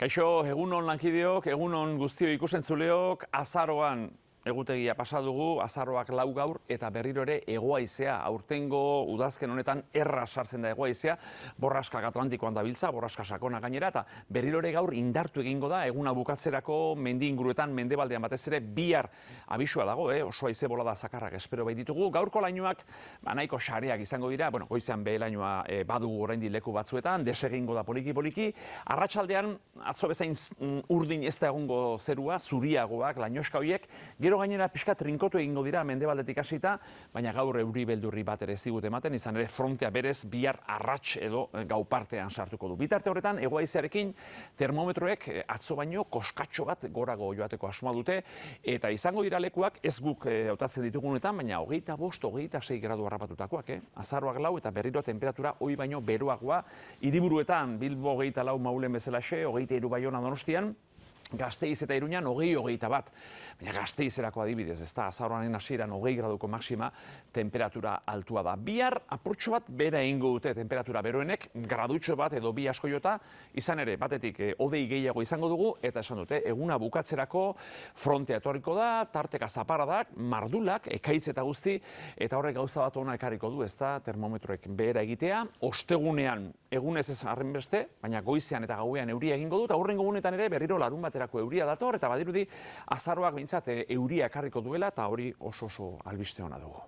Kaixo, egunon lankideok, egunon guztio ikusentzuleok, azaroan egutegia pasa dugu, azaroak 4 gaur eta berriro ere hegohaizea. Aurtengo udazken honetan erraz sartzen da hegohaizea, borraskak Atlantikoan dabiltza, borraska sakona gainera, eta berriro ere gaur indartu egingo da, eguna bukatzerako mendi inguruetan, mendebaldean batez ere bihar abisua dago, oso haize bolada zakarrak espero baititugu. Gaurko lainoak nahiko sareak izango dira, goizean behe-lainoa badugu oraindik leku batzuetan, desegingo da poliki-poliki. Arratsaldean atzo bezain urdin ez da egongo zerua, zuriagoak, lainoska horiek, gero gainera pixka trinkotu egingo dira mendebaldetik hasita, baina gaur euri beldurri bat ere ez digute ematen, izan ere frontea berez bihar arrats edo gau partean sartuko du. Bitarte horretan, hegohaizearekin termometroek atzo baino koskatxo bat gorago joateko asmoa dute, eta izango dira lekuak ez guk hautatzen ditugunetan, baina 25, 26 gradu harrapatutakoak, azaroak 4 eta berriro temperatura hoi baino beroagoa, hiriburuetan Bilbo 24 Maulen bezalaxe, 23 Baiona Donostian, Gasteiz eta Iruñan 20-21. Baina Gasteizerako adibidez, ez da, azaroaren hasieran 20 graduko maxima temperatura altua da. Bihar apurtxo bat bera egingo dute temperatura beroenek, gradutxo bat edo bi asko jota, izan ere, batetik hodei gehiago izango dugu, eta esan dute, eguna bukatzerako frontea etorriko da, tarteka zaparadak, mardulak, ekaitz eta guzti, eta horrek gauza bat ona ekarriko du, ez da, termometroek behera egitea, ostegunean egunez ez arren beste, baina goizean eta gauean euria egingo du, eta horrengo egunetan ere berriro larun baterako euria dator, eta badirudi azaroak behintzat euria ekarriko duela, eta hori oso albiste ona dugu.